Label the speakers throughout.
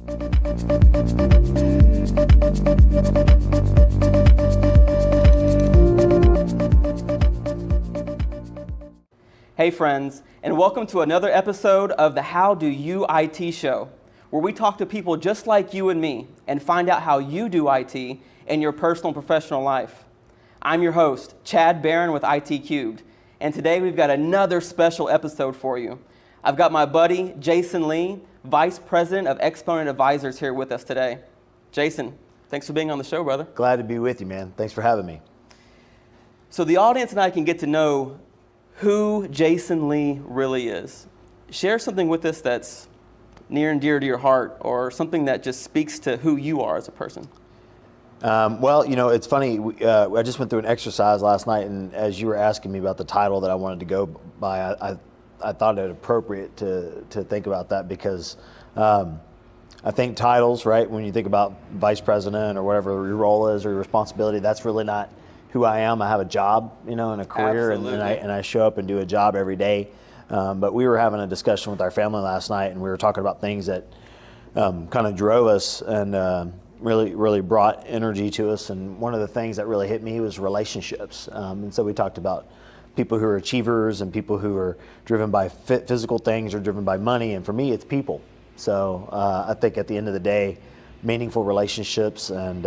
Speaker 1: Hey friends, and welcome to another episode of the How Do You IT Show, where we talk to people just like you and me and find out how you do IT in your personal and professional life. I'm your host, Chad Barron with ITCubed, and today we've got another special episode for you. I've got my buddy, Jason Lee, Vice President of Exponent Advisors here with us today. Jason, thanks for being on the show, brother.
Speaker 2: Glad to be with you, man. Thanks for having me.
Speaker 1: So the audience and I can get to know who Jason Lee really is. Share something with us that's near and dear to your heart, or something that just speaks to who you are as a person.
Speaker 2: Well, you know, it's funny. I just went through an exercise last night, and as you were asking me about the title that I wanted to go by, I thought it appropriate to think about that because I think titles, right, when you think about vice president or whatever your role is or your responsibility, that's really not who I am. I have a job, you know, and a career, and I show up and do a job every day. But we were having a discussion with our family last night, and we were talking about things that kind of drove us and really brought energy to us. And one of the things that really hit me was relationships. And so we talked about people who are achievers and people who are driven by physical things or driven by money. And for me, it's people. So I think at the end of the day, meaningful relationships and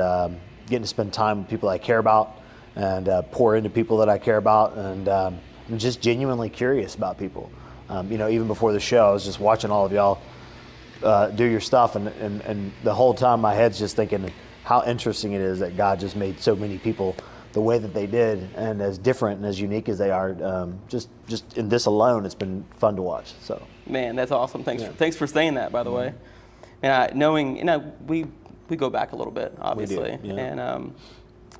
Speaker 2: getting to spend time with people I care about, and pour into people that I care about, and I'm just genuinely curious about people. You know, even before the show, I was just watching all of y'all do your stuff, and the whole time my head's just thinking how interesting it is that God just made so many people the way that they did, and as different and as unique as they are. Just in this alone, it's been fun to watch. So,
Speaker 1: man, that's awesome. Thanks for saying that, by the way. And knowing, you know, we go back a little bit, obviously,
Speaker 2: we do, yeah.
Speaker 1: And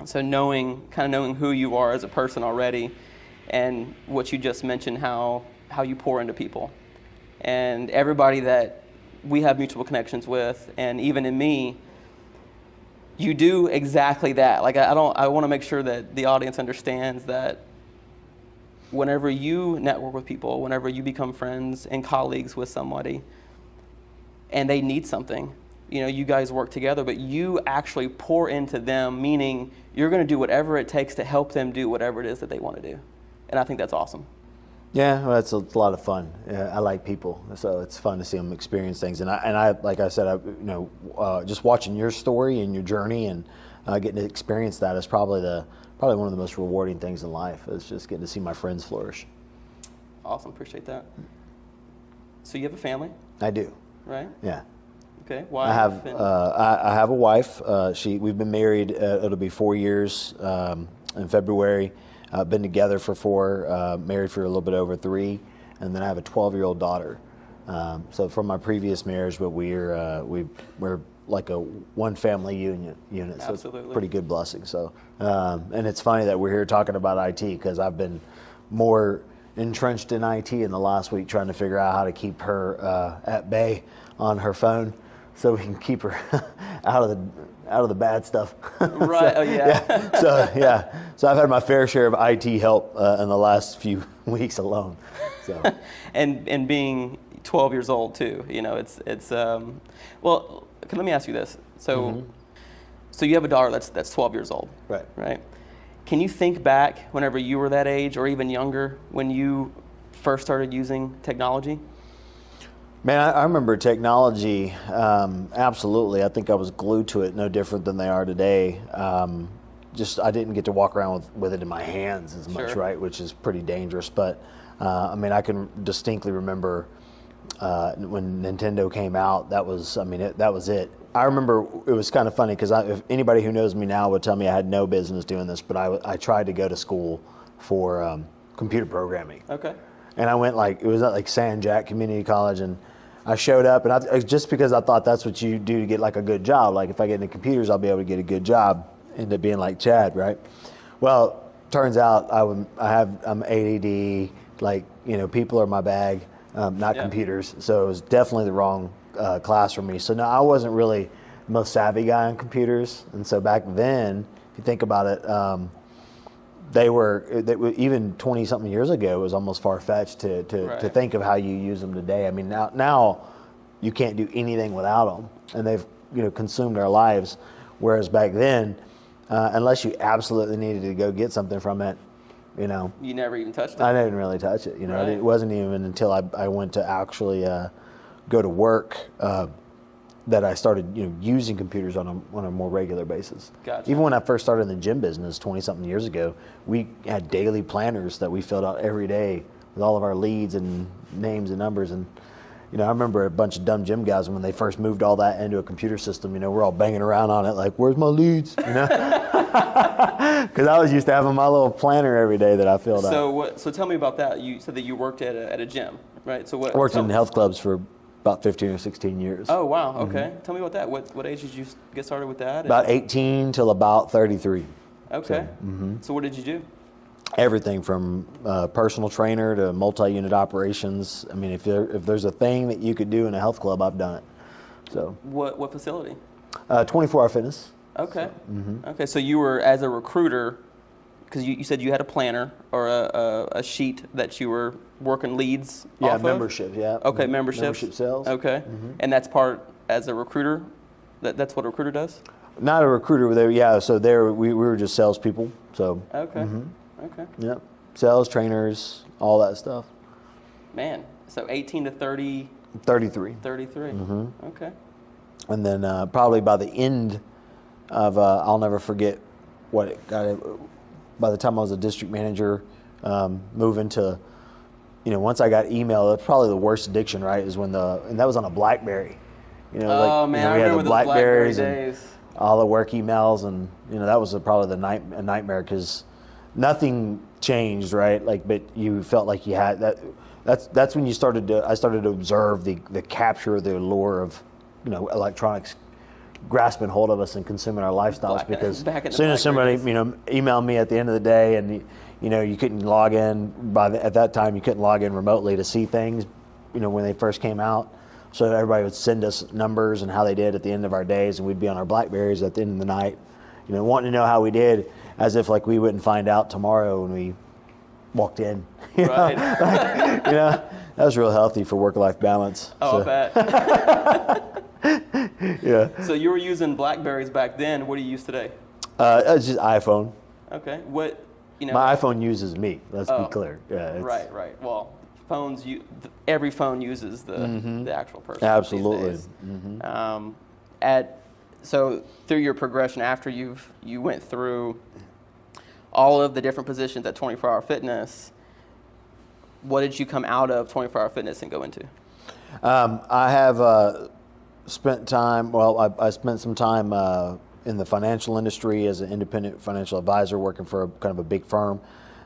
Speaker 1: so knowing who you are as a person already, and what you just mentioned, how you pour into people, and everybody that we have mutual connections with, and even in me, you do exactly that. Like I want to make sure that the audience understands that whenever you network with people, whenever you become friends and colleagues with somebody, and they need something, you know, you guys work together, but you actually pour into them, meaning you're going to do whatever it takes to help them do whatever it is that they want to do. And I think that's awesome.
Speaker 2: Yeah, well, it's a lot of fun. I like people, so it's fun to see them experience things. And I like I said, just watching your story and your journey and getting to experience that is probably one of the most rewarding things in life. Is just getting to see my friends flourish.
Speaker 1: Awesome, appreciate that. So you have a family?
Speaker 2: I do.
Speaker 1: Right?
Speaker 2: Yeah.
Speaker 1: Okay. Why?
Speaker 2: I have a wife. We've been married. It'll be 4 years in February. Been together for 4, married for a little bit over 3, and then I have a 12-year-old daughter. So from my previous marriage, but we're like a one family unit. So
Speaker 1: Absolutely.
Speaker 2: It's a pretty good blessing. So and it's funny that we're here talking about IT because I've been more entrenched in IT in the last week, trying to figure out how to keep her at bay on her phone, so we can keep her out of the bad stuff.
Speaker 1: Right.
Speaker 2: So,
Speaker 1: oh yeah.
Speaker 2: So I've had my fair share of IT help in the last few weeks alone. So
Speaker 1: and being 12 years old too, you know, it's well. Let me ask you this. So so you have a daughter that's 12 years old.
Speaker 2: Right.
Speaker 1: Right. Can you think back whenever you were that age or even younger when you first started using technology?
Speaker 2: Man, I remember technology, absolutely. I think I was glued to it, no different than they are today. I didn't get to walk around with it in my hands as much, right, which is pretty dangerous. But, I mean, I can distinctly remember when Nintendo came out, that was it. I remember it was kind of funny because if anybody who knows me now would tell me I had no business doing this, but I tried to go to school for computer programming.
Speaker 1: Okay.
Speaker 2: And I went it was at San Jack Community College, and I showed up, and just because I thought that's what you do to get like a good job. Like if I get into computers, I'll be able to get a good job. Ended up being like Chad, right? Well, turns out I'm ADD. Like, you know, people are my bag, not computers. So it was definitely the wrong class for me. So no, I wasn't really the most savvy guy on computers. And so back then, if you think about it, they were even 20-something years ago, it was almost far-fetched to think of how you use them today. I mean, now you can't do anything without them, and they've consumed our lives. Whereas back then, unless you absolutely needed to go get something from it,
Speaker 1: you never even touched it.
Speaker 2: I didn't really touch it.
Speaker 1: Right.
Speaker 2: It wasn't even until I went to actually go to work that I started using computers on a more regular basis.
Speaker 1: Gotcha.
Speaker 2: Even when I first started in the gym business 20-something years ago, we had daily planners that we filled out every day with all of our leads and names and numbers. And I remember a bunch of dumb gym guys when they first moved all that into a computer system. We're all banging around on it like, "Where's my leads?" Because I was used to having my little planner every day that I filled out.
Speaker 1: So tell me about that. You said that you worked at a gym, right? So what?
Speaker 2: I worked in health clubs for about 15 or 16 years.
Speaker 1: Oh wow, okay. Mm-hmm. Tell me about that. What age did you get started with that?
Speaker 2: About 18 till about 33.
Speaker 1: Okay. So what did you do?
Speaker 2: Everything from personal trainer to multi-unit operations. I mean, if there's a thing that you could do in a health club, I've done it. So. What
Speaker 1: facility?
Speaker 2: 24-hour fitness.
Speaker 1: Okay. So, okay. So you were, as a recruiter, because you said you had a planner or a sheet that you were working leads off of?
Speaker 2: Membership, yeah.
Speaker 1: Okay, membership.
Speaker 2: Membership sales.
Speaker 1: Okay. And that's part, as a recruiter, that's what a recruiter does?
Speaker 2: Not a recruiter, so we were just salespeople. So.
Speaker 1: Okay. Okay.
Speaker 2: Yep. Sales, trainers, all that stuff.
Speaker 1: Man, so 18 to 30?
Speaker 2: 33.
Speaker 1: 33. Okay.
Speaker 2: And then probably by the end of, I'll never forget what it got. By the time I was a district manager, moving to, once I got email, that's probably the worst addiction, right? Is and that was on a BlackBerry.
Speaker 1: Man,
Speaker 2: we
Speaker 1: I
Speaker 2: had
Speaker 1: remember
Speaker 2: the
Speaker 1: those BlackBerry
Speaker 2: Blackberries
Speaker 1: days.
Speaker 2: And all the work emails, and that was probably a nightmare because nothing changed, right? But you felt like you had that. That's when I started to observe the capture, the allure of, electronics grasping hold of us and consuming our lifestyles. Because as soon as somebody, emailed me at the end of the day, and you couldn't log in at that time, you couldn't log in remotely to see things, when they first came out. So everybody would send us numbers and how they did at the end of our days, and we'd be on our BlackBerries at the end of the night, wanting to know how we did, as if we wouldn't find out tomorrow when we walked in.
Speaker 1: Right.
Speaker 2: That was real healthy for work-life balance.
Speaker 1: Oh,
Speaker 2: so.
Speaker 1: I bet.
Speaker 2: Yeah.
Speaker 1: So you were using BlackBerries back then. What do you use today?
Speaker 2: It's just iPhone.
Speaker 1: Okay. What,
Speaker 2: My iPhone uses me. Let's be clear. Yeah.
Speaker 1: Right. Well, every phone uses the actual person.
Speaker 2: Absolutely.
Speaker 1: These days. So through your progression after you went through all of the different positions at 24-Hour Fitness, what did you come out of 24-Hour Fitness and go into?
Speaker 2: I have spent time. Well, I spent some time in the financial industry as an independent financial advisor, working for kind of a big firm,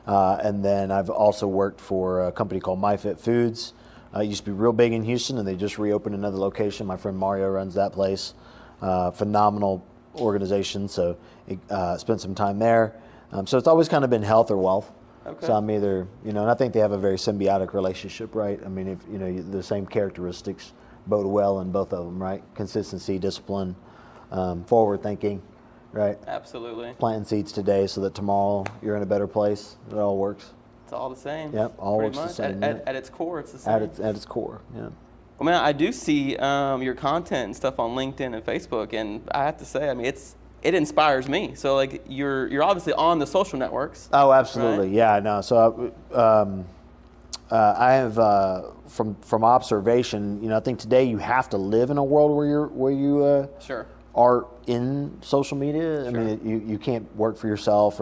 Speaker 2: and then I've also worked for a company called MyFit Foods. It used to be real big in Houston, and they just reopened another location. My friend Mario runs that place. Phenomenal organization. So spent some time there. So it's always kind of been health or wealth.
Speaker 1: Okay.
Speaker 2: So I'm either, and I think they have a very symbiotic relationship, right? I mean, if the same characteristics bode well in both of them, right? Consistency, discipline, forward thinking, right?
Speaker 1: Absolutely.
Speaker 2: Planting seeds today so that tomorrow you're in a better place. It all works.
Speaker 1: It's all the same.
Speaker 2: Yep, all works the same.
Speaker 1: At its core, it's the same.
Speaker 2: At its core, yeah.
Speaker 1: Well, man, I do see your content and stuff on LinkedIn and Facebook, and I have to say, I mean, it inspires me. So, you're obviously on the social networks.
Speaker 2: Oh, absolutely,
Speaker 1: right?
Speaker 2: Yeah. No, so I have from observation. I think today you have to live in a world where you
Speaker 1: sure.
Speaker 2: are in social media.
Speaker 1: Sure.
Speaker 2: I mean, you can't work for yourself,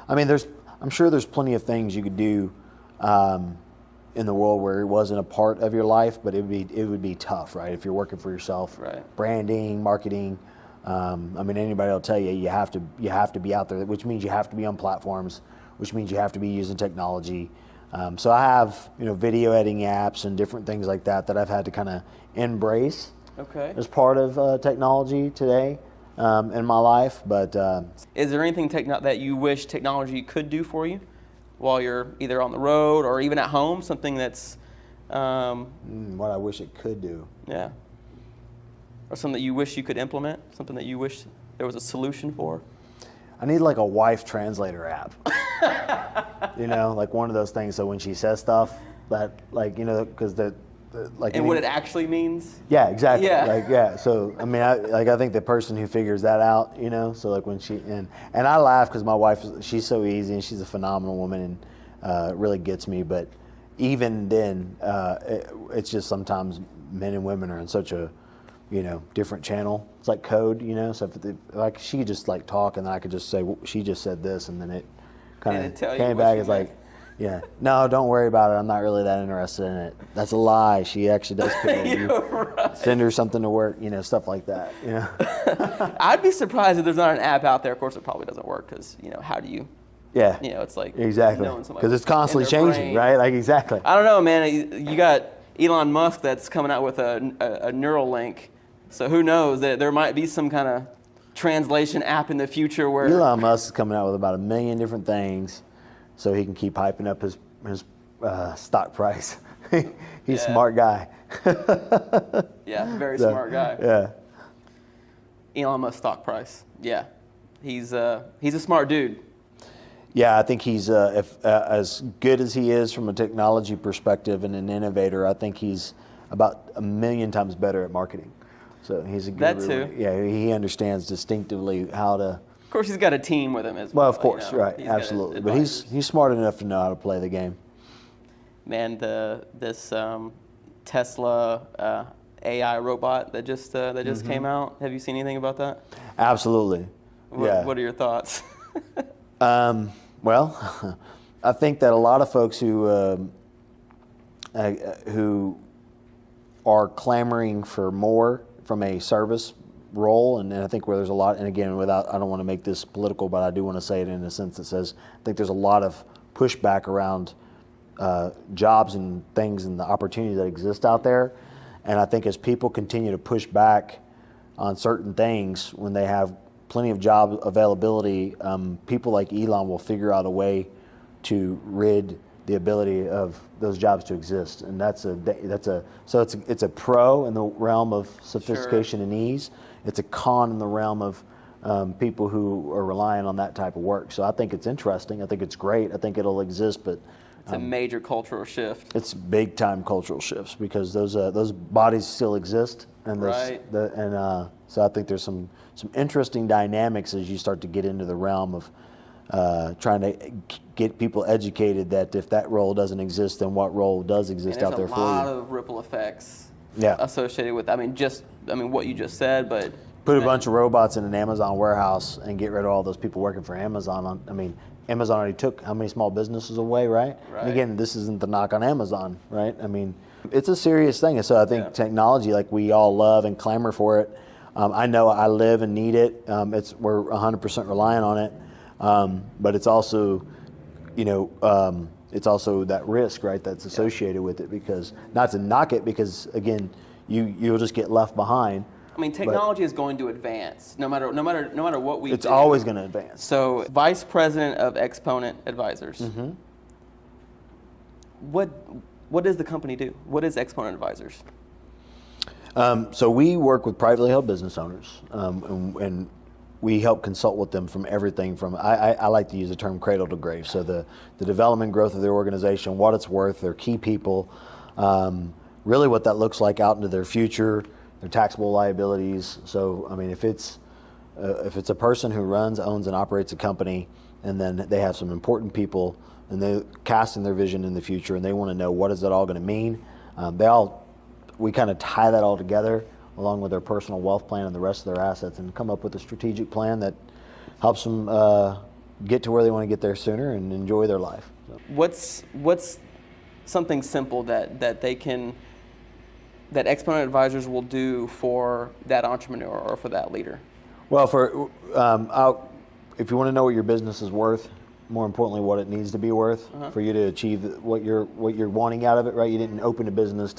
Speaker 2: I'm sure there's plenty of things you could do. In the world where it wasn't a part of your life, but it would be tough, right? If you're working for yourself,
Speaker 1: right? Branding,
Speaker 2: marketing. Anybody will tell you you have to be out there, which means you have to be on platforms, which means you have to be using technology. So I have video editing apps and different things like that I've had to kind of embrace.
Speaker 1: Okay.
Speaker 2: As part of technology today in my life, but
Speaker 1: is there anything that you wish technology could do for you? While you're either on the road or even at home, something that's...
Speaker 2: what I wish it could do.
Speaker 1: Yeah. Or something that you wish you could implement, something that you wish there was a solution for?
Speaker 2: I need a wife translator app. One of those things so when she says stuff that, because
Speaker 1: And what it actually means.
Speaker 2: Yeah, exactly.
Speaker 1: Yeah.
Speaker 2: So I mean, I think the person who figures that out, so like when and I laugh because my wife, she's so easy and she's a phenomenal woman and really gets me. But even then, it's just sometimes men and women are in such a different channel. It's like code, So like she could just like talk and then I could just say well, she just said this and then it kind of came back as like. Yeah. No, don't worry about it. I'm not really that interested in it. That's a lie. She actually does care.
Speaker 1: Right.
Speaker 2: Send her something to work, stuff like that.
Speaker 1: I'd be surprised if there's not an app out there. Of course, it probably doesn't work because, how do you?
Speaker 2: Yeah.
Speaker 1: It's like
Speaker 2: exactly because it's constantly changing, right? Like exactly.
Speaker 1: I don't know, man. You got Elon Musk that's coming out with a neural link, so who knows that there might be some kind of translation app in the future where
Speaker 2: Elon Musk is coming out with about 1 million different things. So he can keep hyping up his stock price. He's a smart guy.
Speaker 1: Yeah, very smart guy.
Speaker 2: Yeah.
Speaker 1: Elon Musk stock price. Yeah, he's a smart dude.
Speaker 2: Yeah, I think he's as good as he is from a technology perspective and an innovator. I think he's about 1 million times better at marketing. So he's a good.
Speaker 1: That too.
Speaker 2: Yeah, he understands distinctively how to.
Speaker 1: Of course, he's got a team with him as well.
Speaker 2: Well, of course, right, absolutely. But he's smart enough to know how to play the game.
Speaker 1: Man, this Tesla AI robot that just came out. Have you seen anything about that?
Speaker 2: Absolutely.
Speaker 1: What are your thoughts?
Speaker 2: Well, I think that a lot of folks who are clamoring for more from a service role, and I think where there's a lot, and again, I don't want to make this political, but I do want to say it in a sense that says, I think there's a lot of pushback around jobs and things and the opportunities that exist out there. And I think as people continue to push back on certain things, when they have plenty of job availability, people like Elon will figure out a way to rid the ability of those jobs to exist. And so it's a pro in the realm of sophistication and ease. It's a con in the realm of people who are relying on that type of work. So I think it's interesting. I think it's great. I think it'll exist, but
Speaker 1: it's a major cultural shift.
Speaker 2: It's big time cultural shifts because those bodies still exist, and so I think there's some interesting dynamics as you start to get into the realm of trying to get people educated that if that role doesn't exist, then what role does exist out there for you?
Speaker 1: There's a lot of ripple effects associated with. What you just said, but
Speaker 2: put a bunch of robots in an Amazon warehouse and get rid of all those people working for Amazon. Amazon already took how many small businesses away, right? And again, this isn't the knock on Amazon, right? It's a serious thing. And so I think technology, like we all love and clamor for it. I know I live and need it. We're 100% reliant on it. But it's also, it's also that risk, right, that's associated with it, because not to knock it, because again, you'll just get left behind.
Speaker 1: Technology is going to advance no matter what we do.
Speaker 2: It's always going to advance.
Speaker 1: So, Vice President of Exponent Advisors. Mm-hmm. What does the company do? What is Exponent Advisors?
Speaker 2: So we work with privately held business owners, and we help consult with them from everything from, I like to use the term cradle to grave. So the development growth of their organization, what it's worth, their key people, really what that looks like out into their future, their taxable liabilities. So, if it's a person who runs, owns, and operates a company, and then they have some important people, and they're casting their vision in the future, and they want to know what is that all going to mean. We kind of tie that all together along with their personal wealth plan and the rest of their assets, and come up with a strategic plan that helps them get to where they want to get there sooner and enjoy their life. So.
Speaker 1: What's something simple that Exponent Advisors will do for that entrepreneur or for that leader?
Speaker 2: Well, if you want to know what your business is worth, more importantly, what it needs to be worth for you to achieve what you're wanting out of it, right? You didn't open a business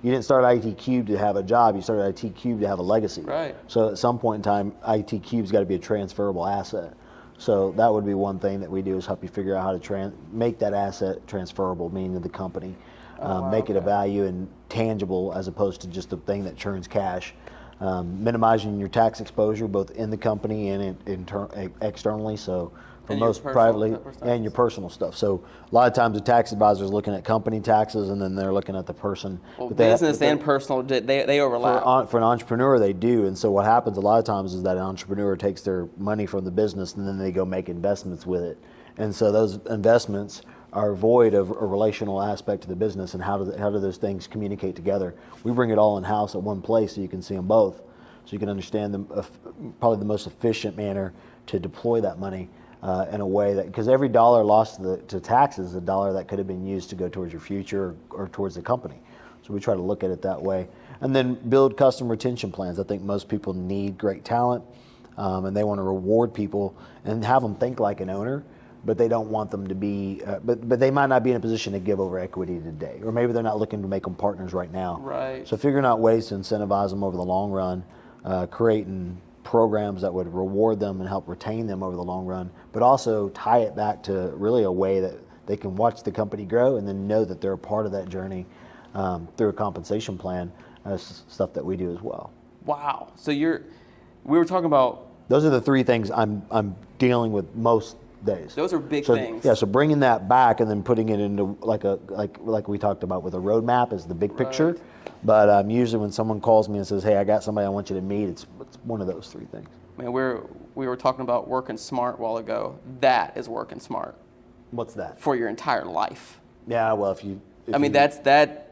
Speaker 2: you didn't start ITCubed to have a job. You started ITCubed to have a legacy.
Speaker 1: Right.
Speaker 2: So at some point in time, ITCubed's got to be a transferable asset. So that would be one thing that we do, is help you figure out how to make that asset transferable, meaning to the company. Make it a value and tangible as opposed to just a thing that churns cash. Minimizing your tax exposure both in the company and externally. So for
Speaker 1: And your
Speaker 2: most
Speaker 1: personal
Speaker 2: privately,
Speaker 1: personal
Speaker 2: and your personal stuff. So a lot of times the tax advisor is looking at company taxes, and then they're looking at the person.
Speaker 1: Well,
Speaker 2: but
Speaker 1: business and personal, they overlap.
Speaker 2: for an entrepreneur, they do. And so what happens a lot of times is that an entrepreneur takes their money from the business and then they go make investments with it. And so those investments are void of a relational aspect to the business, and how do those things communicate together. We bring it all in-house at one place so you can see them both, so you can understand probably the most efficient manner to deploy that money in a way that, because every dollar lost to taxes is a dollar that could have been used to go towards your future or towards the company. So we try to look at it that way. And then build customer retention plans. I think most people need great talent, and they want to reward people and have them think like an owner, but they don't want them to be, but they might not be in a position to give over equity today, or maybe they're not looking to make them partners right now.
Speaker 1: Right.
Speaker 2: So figuring out ways to incentivize them over the long run, creating programs that would reward them and help retain them over the long run, but also tie it back to really a way that they can watch the company grow and then know that they're a part of that journey through a compensation plan. Stuff that we do as well.
Speaker 1: Wow. So we were talking about.
Speaker 2: Those are the three things I'm dealing with most days.
Speaker 1: Those are big things.
Speaker 2: Yeah. So bringing that back and then putting it into like we talked about with a roadmap is the big picture.
Speaker 1: Right.
Speaker 2: But usually when someone calls me and says, "Hey, I got somebody I want you to meet," it's one of those three things.
Speaker 1: Man, we were talking about working smart a while ago. That is working smart.
Speaker 2: What's that?
Speaker 1: For your entire life.
Speaker 2: Yeah. Well,
Speaker 1: that's that.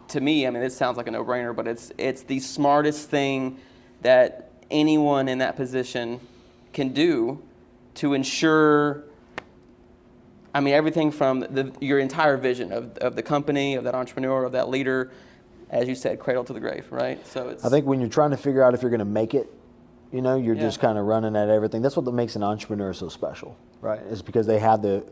Speaker 1: To me, I mean, it sounds like a no-brainer, but it's the smartest thing that anyone in that position can do to ensure, I mean, everything from your entire vision of the company, of that entrepreneur, of that leader, as you said, cradle to the grave, right? So I
Speaker 2: think when you're trying to figure out if you're going to make it, you're just kind of running at everything. That's what makes an entrepreneur so special, right? Is because they have the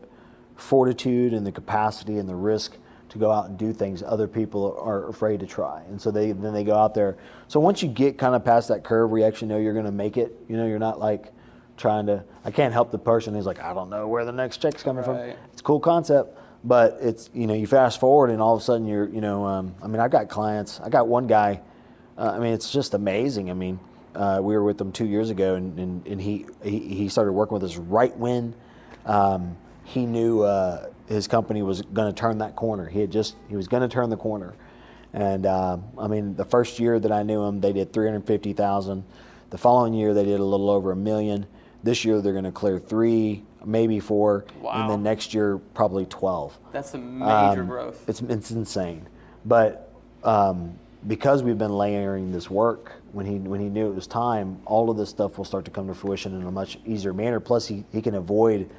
Speaker 2: fortitude and the capacity and the risk to go out and do things other people are afraid to try. And so then they go out there. So once you get kind of past that curve where you actually know you're going to make it, you're not like trying to, I can't help the person who's like, I don't know where the next check's coming from. It's a cool concept, but it's, you fast forward and all of a sudden you're, I mean, I got clients, I got one guy, I mean, it's just amazing. I mean, we were with him 2 years ago and he started working with us right when he knew his company was going to turn that corner. He was going to turn the corner. And I mean, the first year that I knew him, they did $350,000. The following year, they did a little over $1 million. This year, they're going to clear 3, maybe 4, and then next year, probably 12.
Speaker 1: That's a major growth.
Speaker 2: It's insane. But because we've been layering this work, when he knew it was time, all of this stuff will start to come to fruition in a much easier manner. Plus, he can avoid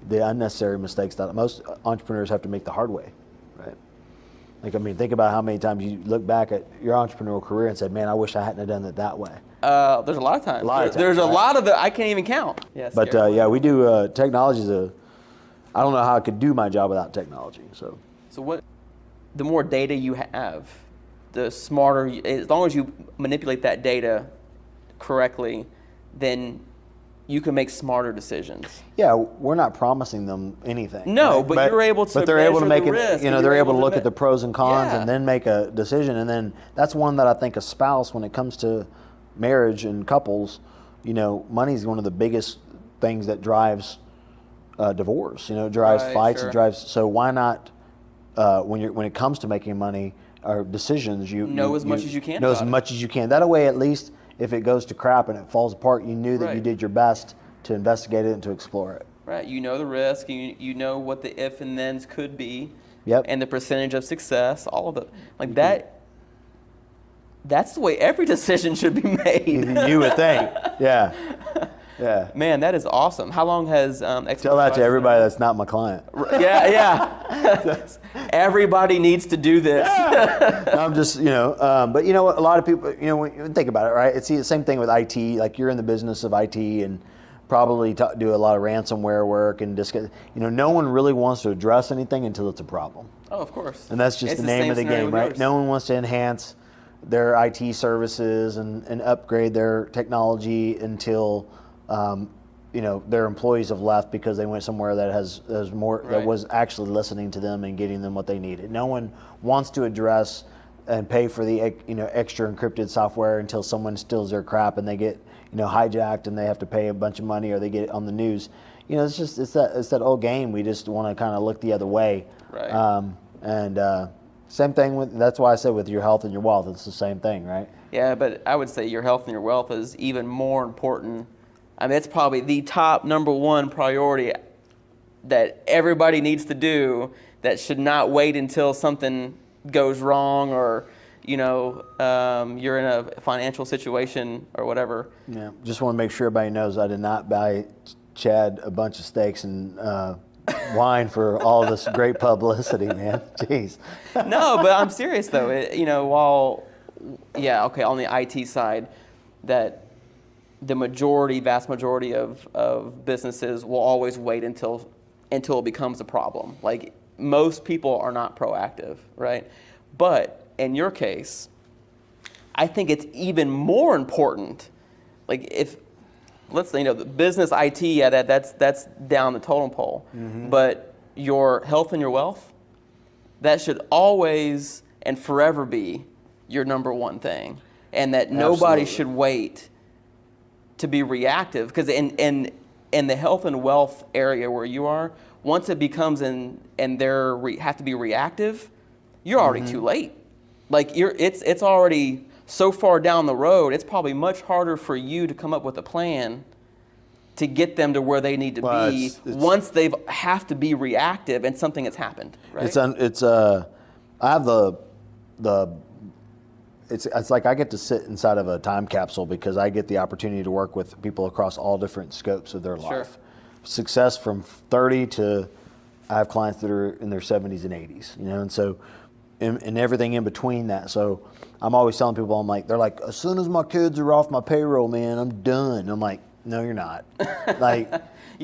Speaker 2: the unnecessary mistakes that most entrepreneurs have to make the hard way, right? Like, I mean, think about how many times you look back at your entrepreneurial career and said, man, I wish I hadn't have done it that way.
Speaker 1: There's a lot of times. There's a lot of I can't even count. Yes.
Speaker 2: But yeah, we do, technology I don't know how I could do my job without technology, so.
Speaker 1: So the more data you have, the smarter, as long as you manipulate that data correctly, then you can make smarter decisions.
Speaker 2: Yeah, we're not promising them anything.
Speaker 1: No, right? but you're able to.
Speaker 2: But they're able to make it. They're able to look at the pros and cons,
Speaker 1: yeah,
Speaker 2: and then make a decision. And then that's one that I think a spouse, when it comes to marriage and couples, money is one of the biggest things that drives divorce. It drives fights. Sure. It drives. So why not? When it comes to making money or decisions, you
Speaker 1: know as much as you can.
Speaker 2: Know as much as you can. That way, at least, if it goes to crap and it falls apart, you knew that you did your best to investigate it and to explore it.
Speaker 1: Right. You know the risk. You know what the if and thens could be.
Speaker 2: Yep.
Speaker 1: And the percentage of success. All of it. Like that. That's the way every decision should be made.
Speaker 2: You would think. Yeah. Yeah.
Speaker 1: Man, that is awesome. How long has Exponent
Speaker 2: Tell that to everybody that's not my client.
Speaker 1: Yeah. Everybody needs to do this.
Speaker 2: Yeah. I'm just, but a lot of people, when you think about it, right? It's the same thing with IT. Like, you're in the business of IT and probably do a lot of ransomware work and just, no one really wants to address anything until it's a problem.
Speaker 1: Oh, of course.
Speaker 2: And that's just the name of the game, right? No one wants to enhance their IT services and upgrade their technology until their employees have left because they went somewhere that has more that was actually listening to them and getting them what they needed. No one wants to address and pay for the extra encrypted software until someone steals their crap and they get hijacked and they have to pay a bunch of money or they get it on the news. it's that old game. We just want to kind of look the other way.
Speaker 1: Right.
Speaker 2: Same thing that's why I said with your health and your wealth, it's the same thing, right?
Speaker 1: Yeah, but I would say your health and your wealth is even more important. I mean, it's probably the top number one priority that everybody needs to do, that should not wait until something goes wrong, or you're in a financial situation or whatever.
Speaker 2: Yeah, just want to make sure everybody knows I did not buy Chad a bunch of steaks and wine for all this great publicity, man. Jeez.
Speaker 1: No, but I'm serious though. On the IT side, that the vast majority of businesses will always wait until it becomes a problem. Like, most people are not proactive, right? But in your case, I think it's even more important. Like, if, let's say, the business IT, that's down the totem pole. Mm-hmm. But your health and your wealth, that should always and forever be your number one thing. And that nobody should wait to be reactive. Because in the health and wealth area where you are, once it becomes and they have to be reactive, you're already too late. Like, it's already so far down the road. It's probably much harder for you to come up with a plan to get them to where they need to be it's once they have to be reactive and something has happened. Right?
Speaker 2: I have it's like I get to sit inside of a time capsule, because I get the opportunity to work with people across all different scopes of their life. Success from 30 to, I have clients that are in their 70s and 80s, and so, and everything in between that. So I'm always telling people, they're like, as soon as my kids are off my payroll, man, I'm done. I'm like, no, you're not. Like,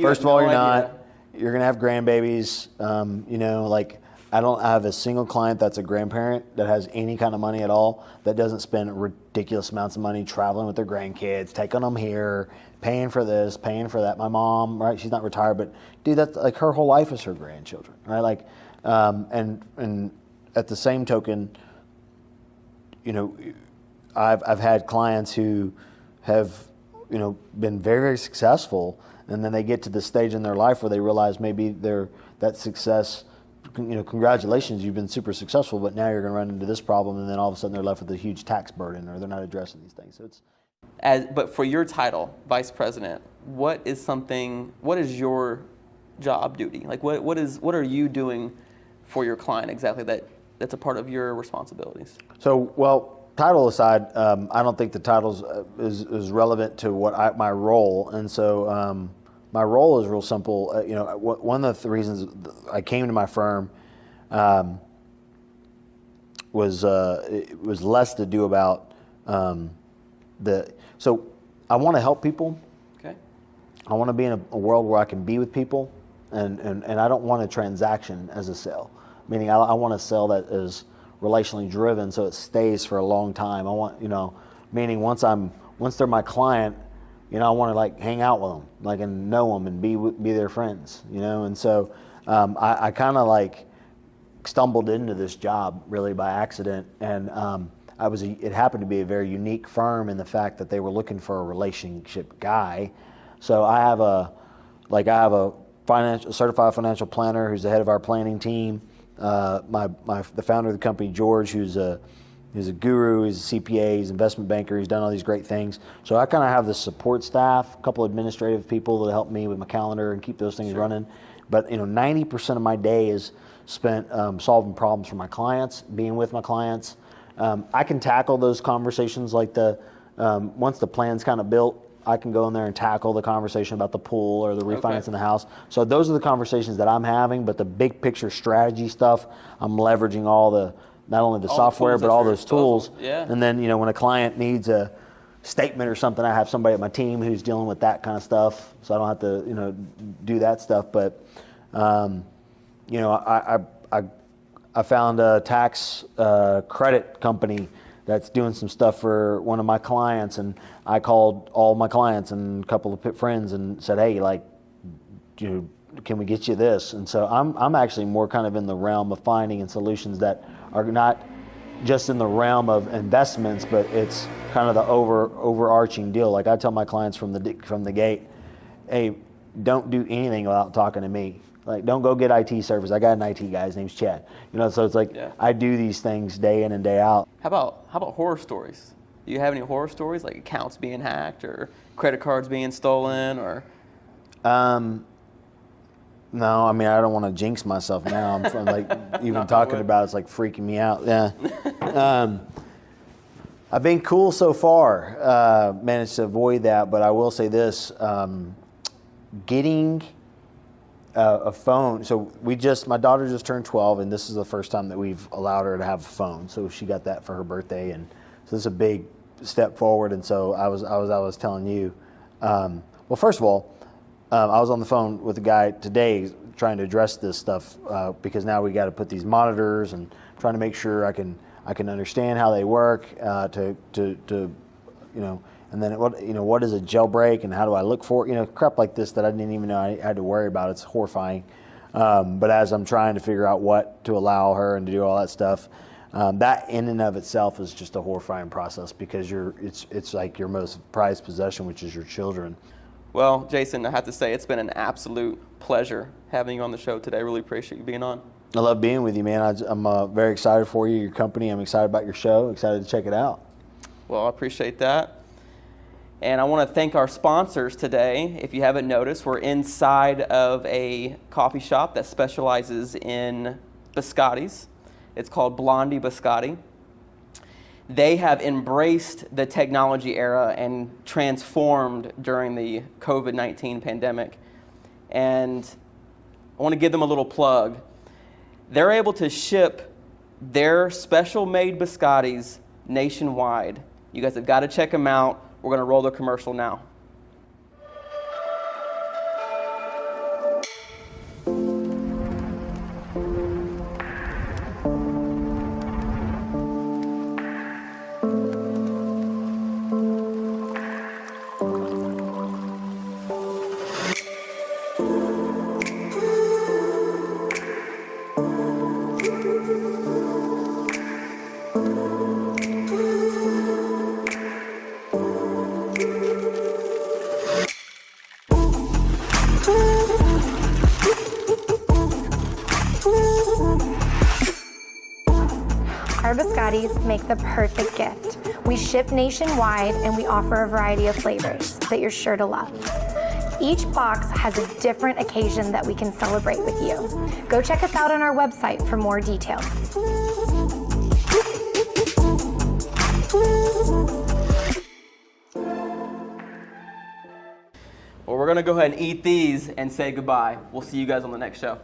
Speaker 2: first of all, you're not. You're going to have grandbabies. I don't have a single client that's a grandparent that has any kind of money at all, that doesn't spend ridiculous amounts of money traveling with their grandkids, taking them here, paying for this, paying for that. My mom, right? She's not retired, but dude, that's like her whole life is her grandchildren, right? Like, and at the same token, I've had clients who have, been very, very successful, and then they get to the stage in their life where they realize maybe that success, congratulations, you've been super successful, but now you're going to run into this problem, and then all of a sudden they're left with a huge tax burden, or they're not addressing these things. So
Speaker 1: but for your title, vice president, what is your job duty? Like, what are you doing for your client exactly that's a part of your responsibilities? So,
Speaker 2: well, title aside, I don't think the title is relevant to my role, and so my role is real simple. One of the reasons I came to my firm was less to do about So I want to help people.
Speaker 1: Okay.
Speaker 2: I want to be in a world where I can be with people, and I don't want a transaction as a sale. Meaning, I want a sale that is relationally driven, so it stays for a long time. I want, meaning once they're my client, I want to hang out with them, and know them and be their friends, And so I kind of stumbled into this job really by accident, and it happened to be a very unique firm in the fact that they were looking for a relationship guy. So I have a certified financial planner who's the head of our planning team. The founder of the company, George, who's a guru, he's a CPA, he's an investment banker, he's done all these great things. So I kind of have the support staff, a couple administrative people that help me with my calendar and keep those things running. But 90% of my day is spent solving problems for my clients, being with my clients. I can tackle those conversations once the plan's kind of built. I can go in there and tackle the conversation about the pool or the refinancing the house. So those are the conversations that I'm having, but the big picture strategy stuff, I'm leveraging not only the software, but all those tools.
Speaker 1: Yeah.
Speaker 2: And then, when a client needs a statement or something, I have somebody at my team who's dealing with that kind of stuff, so I don't have to, do that stuff. But, I found a tax credit company that's doing some stuff for one of my clients, and I called all my clients and a couple of friends and said, hey, can we get you this? And so I'm actually more kind of in the realm of finding solutions that are not just in the realm of investments, but it's kind of the overarching deal. I tell my clients from the gate, hey, don't do anything without talking to me. Like, don't go get IT service. I got an IT guy. His name's Chad. You know, so it's like I do these things day in and day out.
Speaker 1: How about horror stories? Do you have any horror stories, like accounts being hacked or credit cards being stolen, or?
Speaker 2: No, I mean, I don't want to jinx myself now. I'm from, like, even talking about it's like freaking me out. Yeah. I've been cool so far, managed to avoid that, but I will say this, getting a phone. So my daughter just turned 12, and this is the first time that we've allowed her to have a phone. So she got that for her birthday, and so this is a big step forward. And so I was telling you, well, first of all, I was on the phone with a guy today trying to address this stuff because now we got to put these monitors and trying to make sure I can understand how they work to you know, and then what is a jailbreak and how do I look for it? You know, crap like this that I didn't even know I had to worry about. It's horrifying. But as I'm trying to figure out what to allow her and to do all that stuff, that in and of itself is just a horrifying process because it's like your most prized possession, which is your children.
Speaker 1: Well, Jason, I have to say it's been an absolute pleasure having you on the show today. I really appreciate you being on.
Speaker 2: I love being with you, man. I'm very excited for you, your company. I'm excited about your show. Excited to check it out.
Speaker 1: Well, I appreciate that. And I want to thank our sponsors today. If you haven't noticed, we're inside of a coffee shop that specializes in biscottis. It's called Blondie Biscotti. They have embraced the technology era and transformed during the COVID-19 pandemic. And I want to give them a little plug. They're able to ship their special made biscottis nationwide. You guys have got to check them out. We're going to roll the commercial now.
Speaker 3: Our biscottis make the perfect gift. We ship nationwide and we offer a variety of flavors that you're sure to love. Each box has a different occasion that we can celebrate with you. Go check us out on our website for more details.
Speaker 1: Well, we're going to go ahead and eat these and say goodbye. We'll see you guys on the next show.